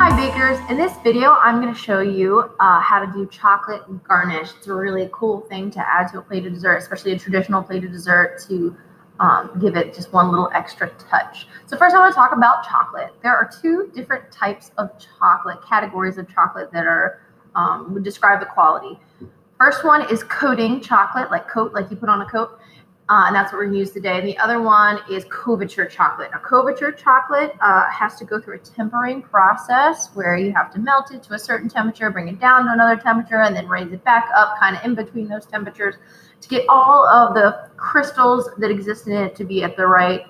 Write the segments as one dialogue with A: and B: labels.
A: Hi bakers, in this video I'm going to show you how to do chocolate garnish. It's a really cool thing to add to a plate of dessert, especially a traditional plate of dessert, to give it just one little extra touch. So first I want to talk about chocolate. There are two different types of chocolate, categories of chocolate that are would describe the quality. First one is coating chocolate, like you put on a coat. And that's what we're going to use today. And the other one is couverture chocolate. Now, couverture chocolate has to go through a tempering process where you have to melt it to a certain temperature, bring it down to another temperature, and then raise it back up kind of in between those temperatures to get all of the crystals that exist in it to be at the right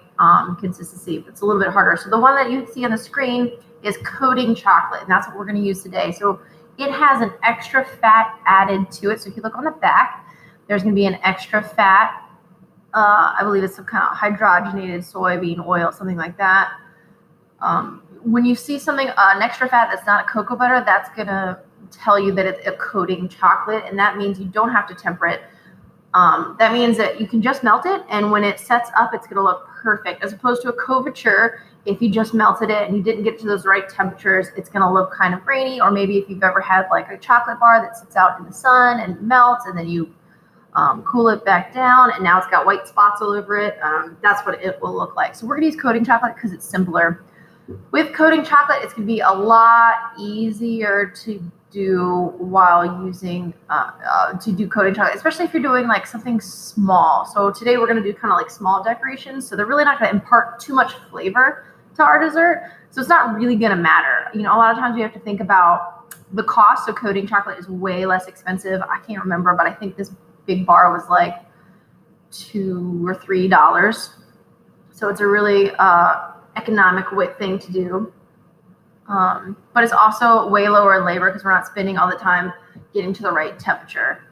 A: consistency. It's a little bit harder. So the one that you see on the screen is coating chocolate, and that's what we're going to use today. So it has an extra fat added to it. So if you look on the back, there's going to be an extra fat. I believe it's some kind of hydrogenated soybean oil, something like that. When you see something, an extra fat that's not a cocoa butter, that's going to tell you that it's a coating chocolate, and that means you don't have to temper it. That means that you can just melt it, and when it sets up, it's going to look perfect, as opposed to a couverture. If you just melted it and you didn't get to those right temperatures, it's going to look kind of grainy, or maybe if you've ever had like a chocolate bar that sits out in the sun and melts, and then you cool it back down, and now it's got white spots all over it. That's what it will look like. So we're going to use coating chocolate because it's simpler. With coating chocolate, it's going to be a lot easier to do while using coating chocolate, especially if you're doing like something small. So today we're going to do kind of like small decorations, so they're really not going to impart too much flavor to our dessert. So it's not really going to matter. You know, a lot of times you have to think about the cost. So coating chocolate is way less expensive. I can't remember, but I think this big bar was like $2 or $3. So it's a really economic thing to do. But it's also way lower in labor because we're not spending all the time getting to the right temperature.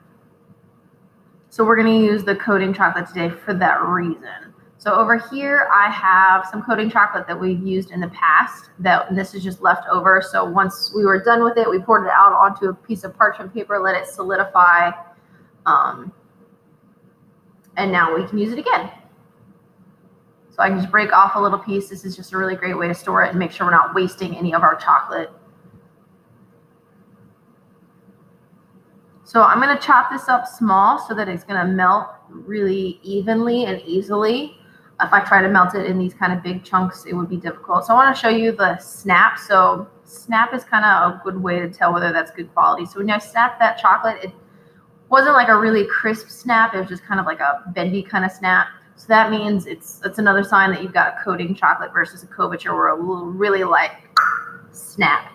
A: So we're going to use the coating chocolate today for that reason. So over here, I have some coating chocolate that we've used in the past. And this is just left over. So once we were done with it, we poured it out onto a piece of parchment paper, let it solidify. And now we can use it again. So I can just break off a little piece. This is just a really great way to store it and make sure we're not wasting any of our chocolate. So I'm going to chop this up small so that it's going to melt really evenly and easily. If I try to melt it in these kind of big chunks, it would be difficult. So I want to show you the snap. So snap is kind of a good way to tell whether that's good quality. So when I snap that chocolate, it wasn't like a really crisp snap. It was just kind of like a bendy kind of snap. So that means it's another sign that you've got a coating chocolate versus a couverture where it will really like snap.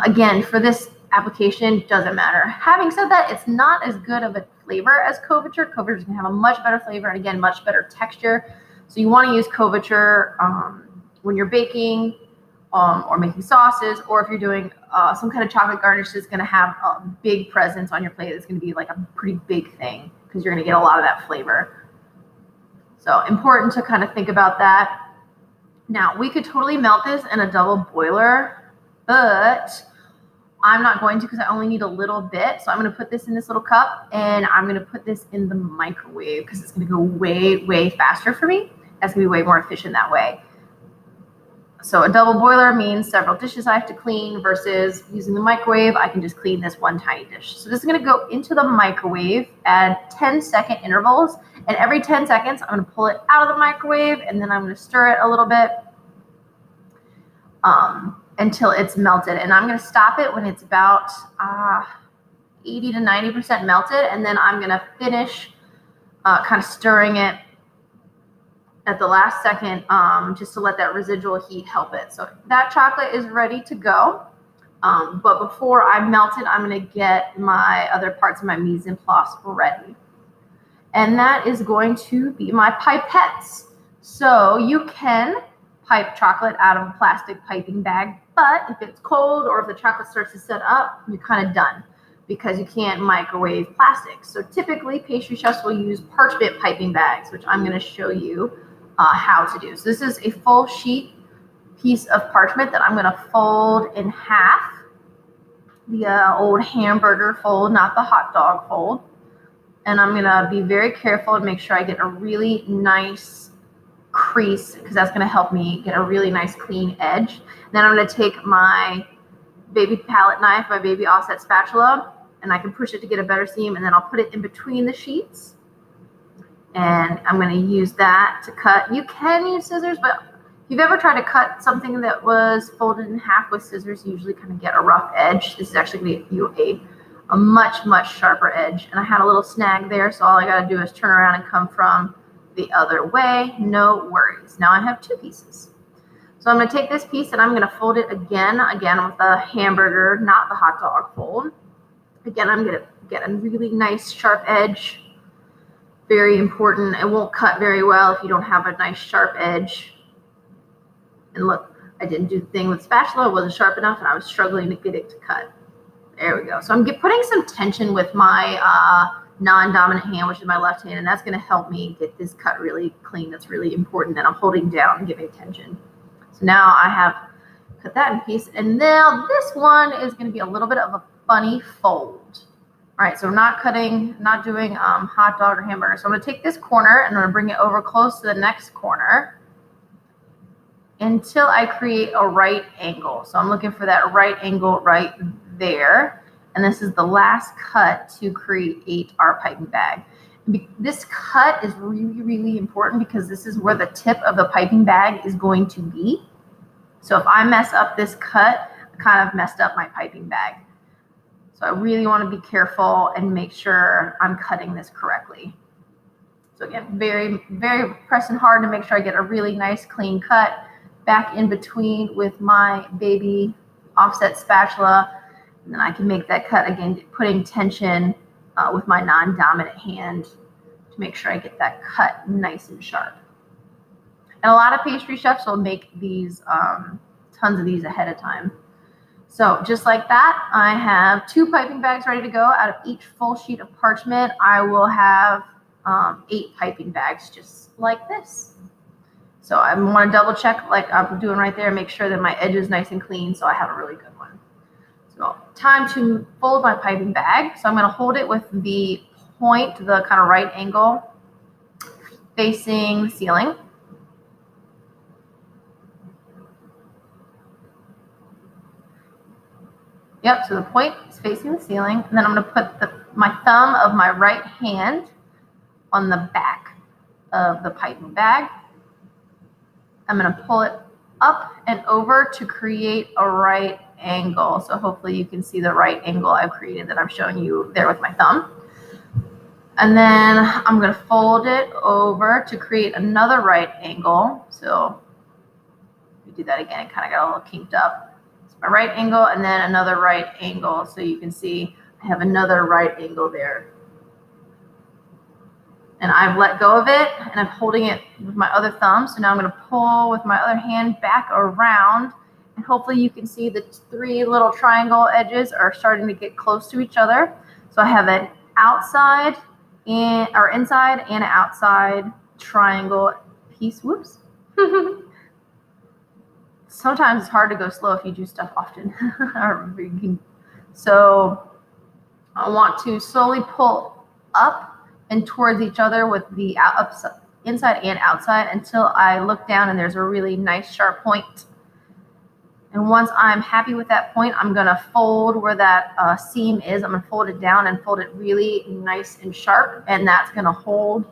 A: Again, for this application, doesn't matter. Having said that, it's not as good of a flavor as couverture. Couverture can have a much better flavor and again, much better texture. So you want to use couverture when you're baking or making sauces, or if you're doing some kind of chocolate garnish that's going to have a big presence on your plate. It's going to be like a pretty big thing because you're going to get a lot of that flavor. So important to kind of think about that. Now, we could totally melt this in a double boiler, but I'm not going to because I only need a little bit. So I'm going to put this in this little cup, and I'm going to put this in the microwave because it's going to go way, way faster for me. That's going to be way more efficient that way. So a double boiler means several dishes I have to clean versus using the microwave. I can just clean this one tiny dish. So this is going to go into the microwave at 10-second intervals. And every 10 seconds, I'm going to pull it out of the microwave, and then I'm going to stir it a little bit until it's melted. And I'm going to stop it when it's about 80 to 90% melted. And then I'm going to finish kind of stirring it at the last second, just to let that residual heat help it. So that chocolate is ready to go. But before I melt it, I'm going to get my other parts of my mise en place ready. And that is going to be my pipettes. So you can pipe chocolate out of a plastic piping bag, but if it's cold or if the chocolate starts to set up, you're kind of done because you can't microwave plastic. So typically pastry chefs will use parchment piping bags, which I'm going to show you how to do. So this is a full sheet piece of parchment that I'm going to fold in half. The old hamburger fold, not the hot dog fold. And I'm going to be very careful and make sure I get a really nice crease because that's going to help me get a really nice clean edge. Then I'm going to take my baby palette knife, my baby offset spatula, and I can push it to get a better seam, and then I'll put it in between the sheets. And I'm going to use that to cut. You can use scissors, but if you've ever tried to cut something that was folded in half with scissors, you usually kind of get a rough edge. This is actually going to give you a much, much sharper edge. And I had a little snag there, so all I got to do is turn around and come from the other way. No worries. Now I have two pieces. So I'm going to take this piece and I'm going to fold it again with the hamburger, not the hot dog fold. Again, I'm going to get a really nice sharp edge. Very important. It won't cut very well if you don't have a nice sharp edge. And look, I didn't do the thing with spatula. It wasn't sharp enough and I was struggling to get it to cut. There we go. So I'm putting some tension with my non-dominant hand, which is my left hand, and that's going to help me get this cut really clean. That's really important that I'm holding down and giving tension. So now I have cut that in piece, and now this one is going to be a little bit of a funny fold. All right, so I'm not doing hot dog or hamburger. So I'm going to take this corner and I'm going to bring it over close to the next corner until I create a right angle. So I'm looking for that right angle right there. And this is the last cut to create our piping bag. This cut is really, really important because this is where the tip of the piping bag is going to be. So if I mess up this cut, I kind of messed up my piping bag. So I really want to be careful and make sure I'm cutting this correctly. So again, very, very pressing hard to make sure I get a really nice clean cut back in between with my baby offset spatula. And then I can make that cut again, putting tension with my non-dominant hand to make sure I get that cut nice and sharp. And a lot of pastry chefs will make these, tons of these ahead of time. So just like that, I have 2 piping bags ready to go. Out of each full sheet of parchment, I will have 8 piping bags just like this. So I want to double check like I'm doing right there, make sure that my edge is nice and clean so I have a really good one. So time to fold my piping bag. So I'm going to hold it with the point, the kind of right angle facing the ceiling. Yep, so the point is facing the ceiling, and then I'm going to put my thumb of my right hand on the back of the piping bag. I'm going to pull it up and over to create a right angle. So hopefully you can see the right angle I've created that I'm showing you there with my thumb. And then I'm going to fold it over to create another right angle. So we do that again, it kind of got a little kinked up. My right angle and then another right angle. So you can see I have another right angle there. And I've let go of it and I'm holding it with my other thumb. So now I'm going to pull with my other hand back around, and hopefully you can see the 3 little triangle edges are starting to get close to each other. So I have an outside or inside and an outside triangle piece. Whoops. Sometimes it's hard to go slow if you do stuff often. So I want to slowly pull up and towards each other with the inside and outside until I look down and there's a really nice sharp point. And once I'm happy with that point, I'm going to fold where that seam is. I'm going to fold it down and fold it really nice and sharp, and that's going to hold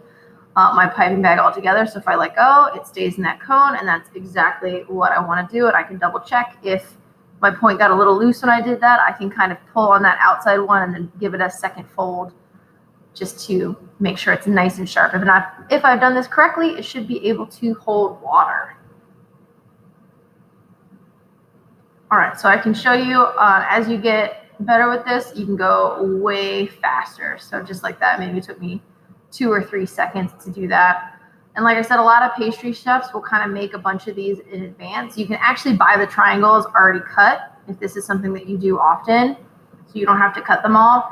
A: my piping bag all together. So if I let go, it stays in that cone, and that's exactly what I want to do. And I can double check if my point got a little loose when I did that. I can kind of pull on that outside one and then give it a second fold just to make sure it's nice and sharp. If I've done this correctly, it should be able to hold water. All right, so I can show you as you get better with this, you can go way faster. So just like that, maybe it took me 2 or 3 seconds to do that. And like I said, a lot of pastry chefs will kind of make a bunch of these in advance. You can actually buy the triangles already cut if this is something that you do often, so you don't have to cut them all.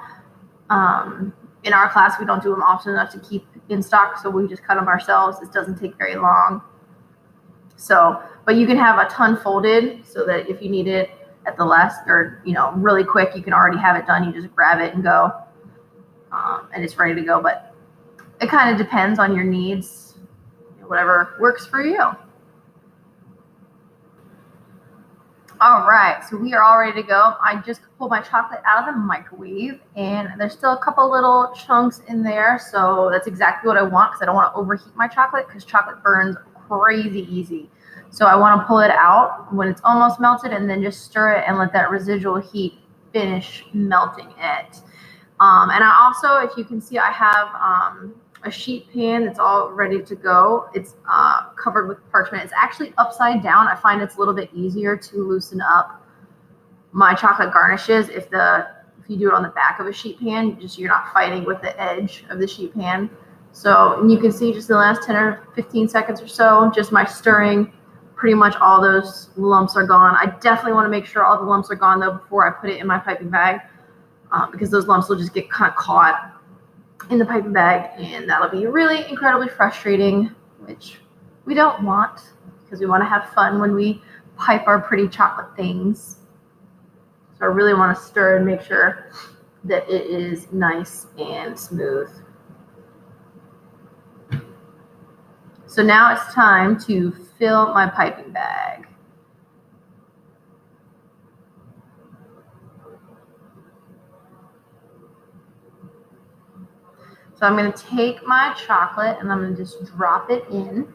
A: In our class, we don't do them often enough to keep in stock, so we just cut them ourselves. It doesn't take very long. So, but you can have a ton folded so that if you need it at the last or, really quick, you can already have it done. You just grab it and go, and it's ready to go. But it kind of depends on your needs. whatever works for you. All right, so we are all ready to go. I just pulled my chocolate out of the microwave, and there's still a couple little chunks in there, so that's exactly what I want because I don't want to overheat my chocolate because chocolate burns crazy easy. So I want to pull it out when it's almost melted and then just stir it and let that residual heat finish melting it. And I also, if you can see, I have a sheet pan that's all ready to go. It's covered with parchment. It's actually upside down. I find it's a little bit easier to loosen up my chocolate garnishes if you do it on the back of a sheet pan, just you're not fighting with the edge of the sheet pan. So, and you can see just in the last 10 or 15 seconds or so, just my stirring, pretty much all those lumps are gone. I definitely want to make sure all the lumps are gone though before I put it in my piping bag, because those lumps will just get kind of caught in the piping bag, and that'll be really incredibly frustrating, which we don't want because we want to have fun when we pipe our pretty chocolate things. So I really want to stir and make sure that it is nice and smooth. So now it's time to fill my piping bag. So I'm going to take my chocolate and I'm going to just drop it in,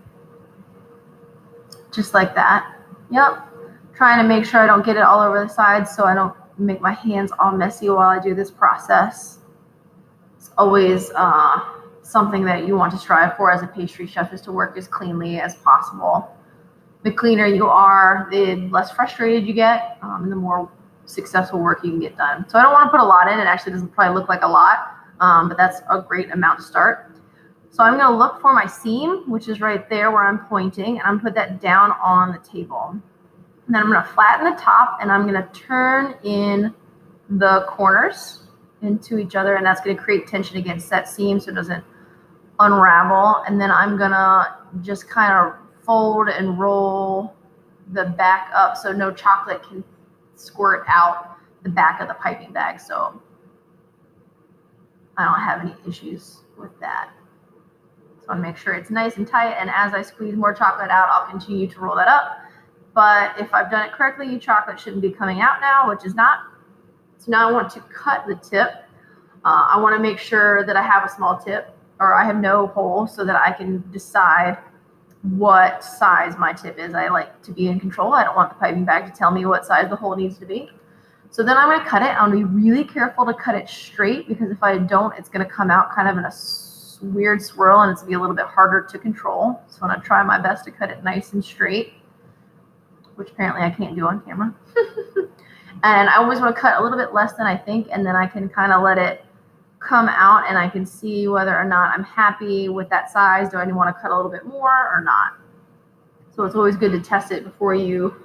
A: just like that. Yep. Trying to make sure I don't get it all over the sides so I don't make my hands all messy while I do this process. It's always something that you want to strive for as a pastry chef, is to work as cleanly as possible. The cleaner you are, the less frustrated you get, and the more successful work you can get done. So I don't want to put a lot in. It actually doesn't probably look like a lot. But that's a great amount to start. So I'm going to look for my seam, which is right there where I'm pointing, and I'm going to put that down on the table. And then I'm going to flatten the top, and I'm going to turn in the corners into each other, and that's going to create tension against that seam so it doesn't unravel. And then I'm going to just kind of fold and roll the back up so no chocolate can squirt out the back of the piping bag. So I don't have any issues with that. So I want to make sure it's nice and tight, and as I squeeze more chocolate out, I'll continue to roll that up. But if I've done it correctly, your chocolate shouldn't be coming out now, which is not. So now I want to cut the tip. I want to make sure that I have a small tip, or I have no hole, so that I can decide what size my tip is. I like to be in control. I don't want the piping bag to tell me what size the hole needs to be. So then I'm going to cut it. I'm going to be really careful to cut it straight, because if I don't, it's going to come out kind of in a weird swirl, and it's going to be a little bit harder to control. So I'm going to try my best to cut it nice and straight, which apparently I can't do on camera. And I always want to cut a little bit less than I think, and then I can kind of let it come out, and I can see whether or not I'm happy with that size. Do I want to cut a little bit more or not? So it's always good to test it before you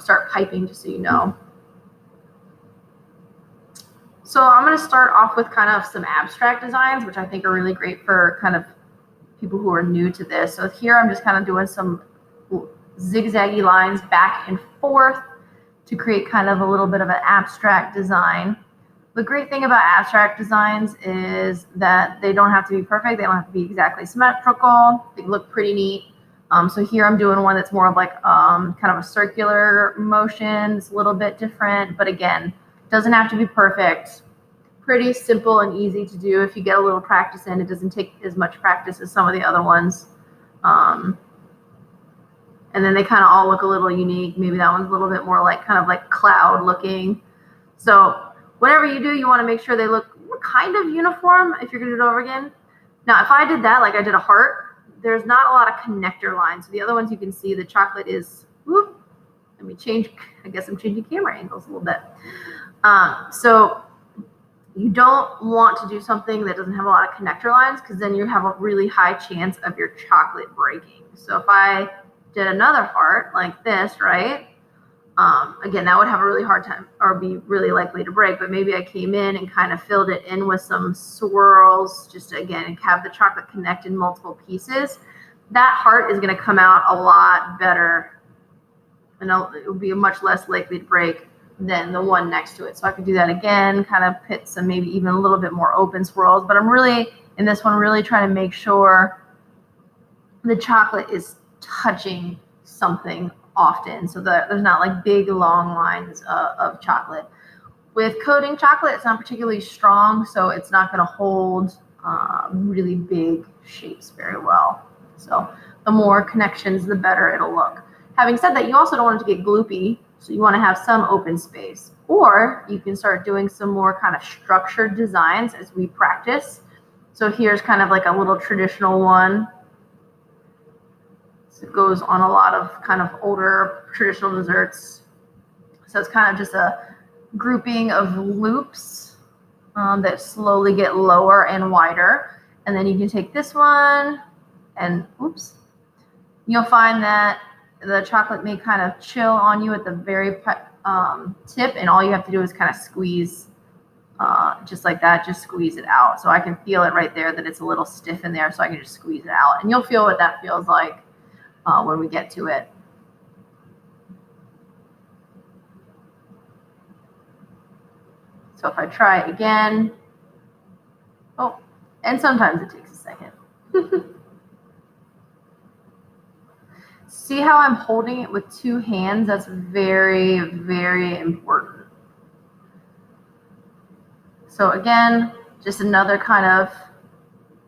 A: start piping, just so you know. So I'm going to start off with kind of some abstract designs, which I think are really great for kind of people who are new to this. So here I'm just kind of doing some zigzaggy lines back and forth to create kind of a little bit of an abstract design. The great thing about abstract designs is that they don't have to be perfect. They don't have to be exactly symmetrical. They look pretty neat. So here I'm doing one that's more of like kind of a circular motion. It's a little bit different, but again, doesn't have to be perfect. Pretty simple and easy to do. If you get a little practice in, it doesn't take as much practice as some of the other ones. And then they kind of all look a little unique. Maybe that one's a little bit more like kind of like cloud looking. So whatever you do, you want to make sure they look kind of uniform if you're going to do it over again. Now, if I did that, like I did a heart, there's not a lot of connector lines. So the other ones you can see the chocolate is, whoop, let me change, I guess I'm changing camera angles a little bit. So you don't want to do something that doesn't have a lot of connector lines, because then you have a really high chance of your chocolate breaking. So if I did another heart like this, right? Again, that would have a really hard time or be really likely to break, but maybe I came in and kind of filled it in with some swirls, just to, again, have the chocolate connect in multiple pieces. That heart is going to come out a lot better, and it will be much less likely to break than the one next to it. So I could do that again, kind of put some maybe even a little bit more open swirls, but I'm really, in this one, really trying to make sure the chocolate is touching something often, so that there's not like big long lines of chocolate. With coating chocolate, it's not particularly strong, so it's not going to hold really big shapes very well. So the more connections, the better it'll look. Having said that, you also don't want it to get gloopy, so you want to have some open space. Or you can start doing some more kind of structured designs as we practice. So here's kind of like a little traditional one. So it goes on a lot of kind of older traditional desserts. So it's kind of just a grouping of loops that slowly get lower and wider. And then you can take this one and, oops, you'll find that the chocolate may kind of chill on you at the very tip, and all you have to do is kind of squeeze just like that, just squeeze it out. So I can feel it right there that it's a little stiff in there, so I can just squeeze it out. And you'll feel what that feels like when we get to it. So if I try it again, oh, and sometimes it takes a second. See how I'm holding it with two hands? That's very, very important. So again, just another kind of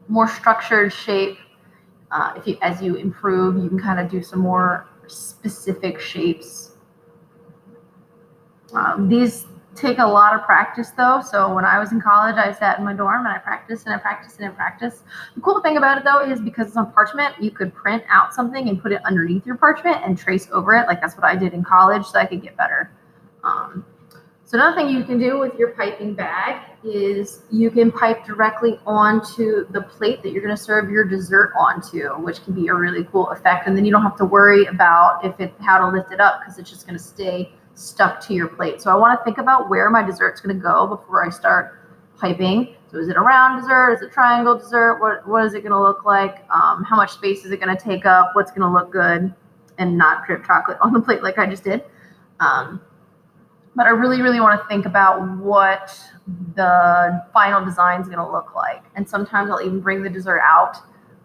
A: more structured shape. As you improve, you can kind of do some more specific shapes. These take a lot of practice though. So when I was in college, I sat in my dorm and I practiced and I practiced and I practiced. The cool thing about it though is because it's on parchment, you could print out something and put it underneath your parchment and trace over it. Like that's what I did in college so I could get better. So another thing you can do with your piping bag is you can pipe directly onto the plate that you're going to serve your dessert onto, which can be a really cool effect. And then you don't have to worry about how to lift it up because it's just going to stay stuck to your plate. So I want to think about where my dessert's going to go before I start piping. So is it a round dessert? Is it a triangle dessert? What is it going to look like? How much space is it going to take up? What's going to look good and not drip chocolate on the plate like I just did? But I really, really want to think about what the final design is going to look like. And sometimes I'll even bring the dessert out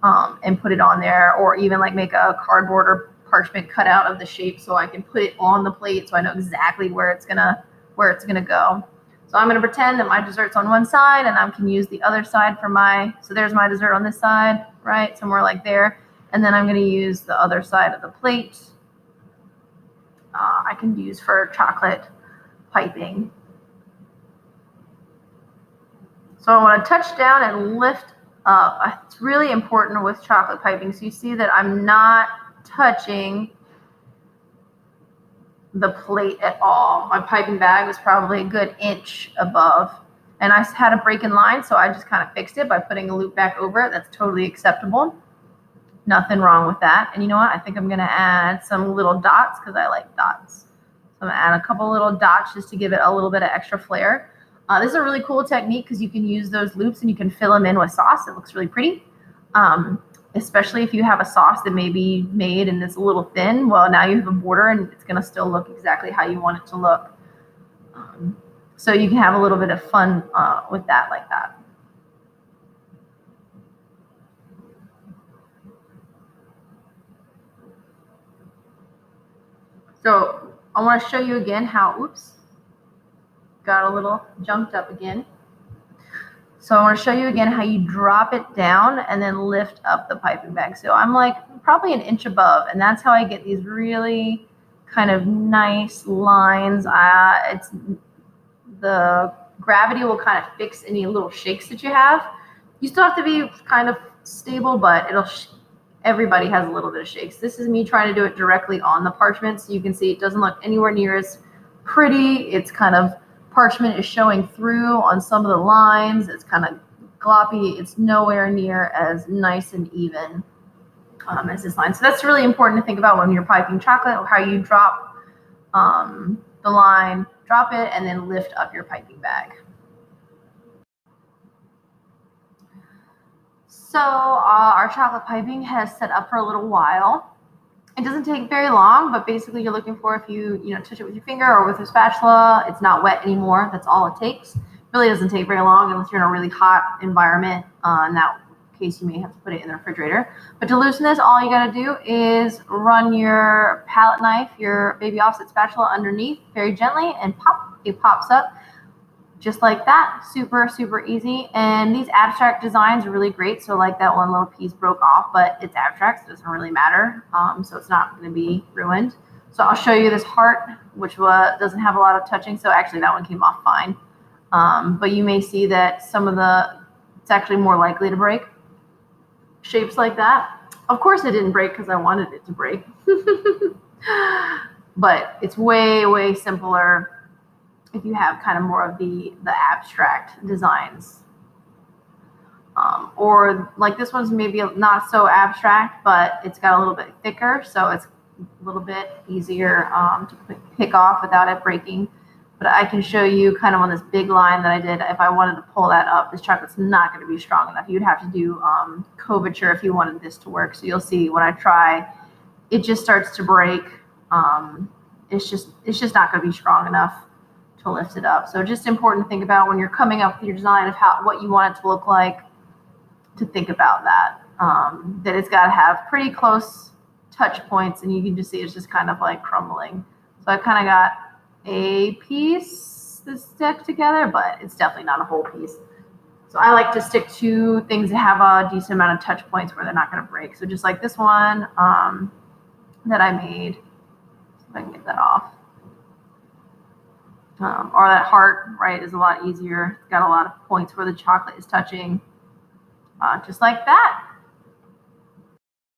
A: and put it on there, or even like make a cardboard or parchment cutout of the shape so I can put it on the plate so I know exactly where it's gonna go. So I'm gonna pretend that my dessert's on one side and I can use the other side for so there's my dessert on this side, right? Somewhere like there. And then I'm gonna use the other side of the plate. I can use for chocolate piping. So I want to touch down and lift up. It's really important with chocolate piping. So you see that I'm not touching the plate at all. My piping bag was probably a good inch above. And I had a break in line, so I just kind of fixed it by putting a loop back over it. That's totally acceptable. Nothing wrong with that. And you know what? I think I'm going to add some little dots because I like dots. So I'm going to add a couple little dots just to give it a little bit of extra flair. This is a really cool technique because you can use those loops and you can fill them in with sauce. It looks really pretty, especially if you have a sauce that may be made and it's a little thin. Well, now you have a border and it's going to still look exactly how you want it to look. So you can have a little bit of fun with that like that. So I want to show you again how, oops, got a little jumped up again. So I want to show you again how you drop it down and then lift up the piping bag. So I'm like probably an inch above, and that's how I get these really kind of nice lines. The gravity will kind of fix any little shakes that you have. You still have to be kind of stable, but everybody has a little bit of shakes. This is me trying to do it directly on the parchment, so you can see it doesn't look anywhere near as pretty. It's kind of parchment is showing through on some of the lines. It's kind of gloppy. It's nowhere near as nice and even as this line. So that's really important to think about when you're piping chocolate, how you drop the line, drop it, and then lift up your piping bag. So our chocolate piping has set up for a little while. It doesn't take very long, but basically you're looking for, if you touch it with your finger or with a spatula, it's not wet anymore. That's all it takes. It really doesn't take very long unless you're in a really hot environment, and that case you may have to put it in the refrigerator. But to loosen this, all you gotta do is run your palette knife, your baby offset spatula underneath very gently, and pop, it pops up just like that. Super, super easy. And these abstract designs are really great. So like that one little piece broke off, but it's abstract, so it doesn't really matter. So it's not gonna be ruined. So I'll show you this heart, which doesn't have a lot of touching. So actually that one came off fine. But you may see that it's actually more likely to break. Shapes like that. Of course it didn't break because I wanted it to break. But it's way, way simpler if you have kind of more of the abstract designs. Or like this one's maybe not so abstract, but it's got a little bit thicker, so it's a little bit easier to pick off without it breaking. But I can show you kind of on this big line that I did, if I wanted to pull that up, this chocolate's not going to be strong enough. You'd have to do couverture if you wanted this to work. So you'll see when I try, it just starts to break. It's just not going to be strong enough to lift it up. So just important to think about when you're coming up with your design of what you want it to look like, to think about that. That it's got to have pretty close touch points, and you can just see it's just kind of like crumbling. So I kind of got a piece to stick together, but it's definitely not a whole piece. So I like to stick to things that have a decent amount of touch points where they're not going to break. So just like this one that I made, if I can get that off. Or that heart, right, is a lot easier. It's got a lot of points where the chocolate is touching, just like that.